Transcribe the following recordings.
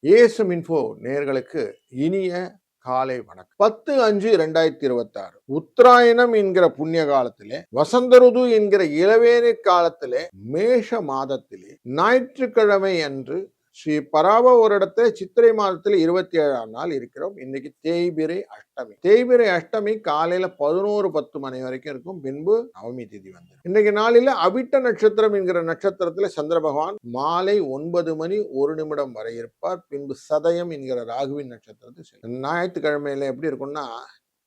ASM info நேயர்களுக்கு இனிய காலை வணக்கம். 10/5/2026 உத்தராயணம் என்கிற புண்ணிய காலத்திலே, வசந்த ருது என்கிற இளவேனை காலத்திலே, மேஷ மாதத்திலே ஞாயிற்றுக்கிழமை அன்று ஸ்ரீ பராபவரிடத்தை சித்திரை மாதத்தில் 27ஆம் நாள் இருக்கிறோம். இன்னைக்கு தேய்பிரை அஷ்டமி. தேய்பிரை அஷ்டமி காலையில 11:10 மணி வரைக்கும் இருக்கும். பின்பு நவமி திதி வந்து இன்றைக்கு நாளில அவிட்ட நட்சத்திரம் என்கிற நட்சத்திரத்துல சந்திர பகவான் மாலை 9 மணி 1 நிமிடம் வரை இருப்பார். பின்பு சதயம் என்கிற ராகுவின் நட்சத்திரத்தில் ஞாயிற்றுக்கிழமையில எப்படி இருக்கும்னா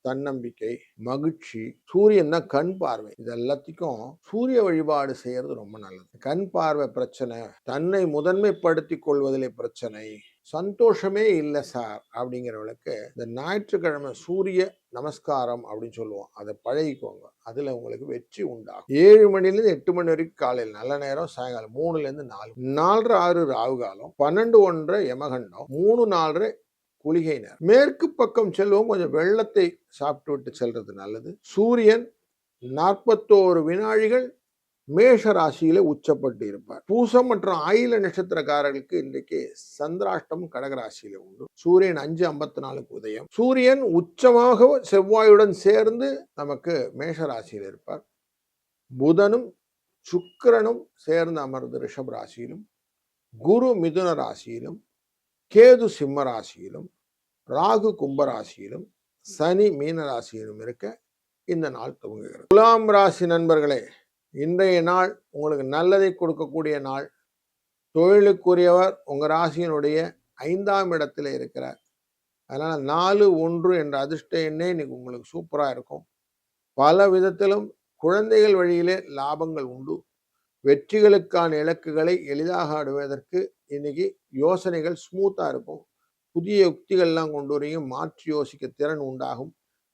தன்னம்பிக்கை, மகிழ்ச்சி, சூரியன் தான் கண் பார்வை. இது எல்லாத்துக்கும் சூரிய வழிபாடு செய்யறது ரொம்ப நல்லது. கண் பார்வை பிரச்சனை, தன்னை முதன்மைப்படுத்தி கொள்வதிலே பிரச்சனை, சந்தோஷமே இல்லை சார் அப்படிங்கிறவங்களுக்கு இந்த ஞாயிற்றுக்கிழமை சூரிய நமஸ்காரம் அப்படின்னு சொல்லுவோம். அதை பழகிக்கோங்க. அதுல உங்களுக்கு வெற்றி உண்டாகும். 7 மணிலேருந்து 8 மணி வரைக்கும் காலையில் நல்ல நேரம், சாயங்காலம் 3லேருந்து 4, 4:30 ராகு காலம், 12:01 யமகண்டம், 3:04 குளிகை நேரம். மேற்கு பக்கம் செல்வோம். கொஞ்சம் வெள்ளத்தை சாப்பிட்டு விட்டு செல்றது நல்லது. சூரியன் 41 வினாடிகள் மேஷ ராசியில உச்சப்பட்டு இருப்பார். பூசம் மற்றும் ஆயில நட்சத்திரக்காரர்களுக்கு இன்றைக்கு சந்திராஷ்டம் கடகராசியில உண்டு. சூரியன் 5:54 உதயம். சூரியன் உச்சமாக செவ்வாயுடன் சேர்ந்து நமக்கு மேஷ ராசியில் இருப்பார். புதனும் சுக்கிரனும் சேர்ந்து அமர்ந்து ரிஷப ராசியிலும், குரு மிதுன ராசியிலும், கேது சிம்ம ராசியிலும், ராகு கும்பராசியிலும், சனி மீன ராசியிலும் இருக்க இந்த நாள் துவங்குகிறது. துலாம் ராசி நண்பர்களே, இன்றைய நாள் உங்களுக்கு நல்லதை கொடுக்கக்கூடிய நாள். தொழிலுக்குரியவர் உங்க ராசியினுடைய 5ஆம் இடத்துல இருக்கிறார். அதனால 4-1 என்ற அதிர்ஷ்ட எண்ணே இன்னைக்கு உங்களுக்கு சூப்பரா இருக்கும். பல விதத்திலும் குழந்தைகள் வழியிலே லாபங்கள் உண்டு. வெற்றிகளுக்கான இலக்குகளை எளிதாக அடைவதற்கு இன்னைக்கு யோசனைகள் ஸ்மூத்தா இருக்கும். புதிய யுக்திகள்லாம் கொண்டு வரீங்க. மாற்றி யோசிக்க திறன் உண்டாகும்.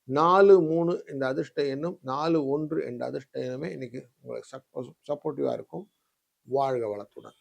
4-3 என்ற அதிர்ஷ்ட எண்ணும், 4-1 என்ற அதிர்ஷ்ட எண்ணுமே இன்னைக்கு உங்களுக்கு சப்போர்ட்டிவா இருக்கும். வாழ்க வளத்துடன்.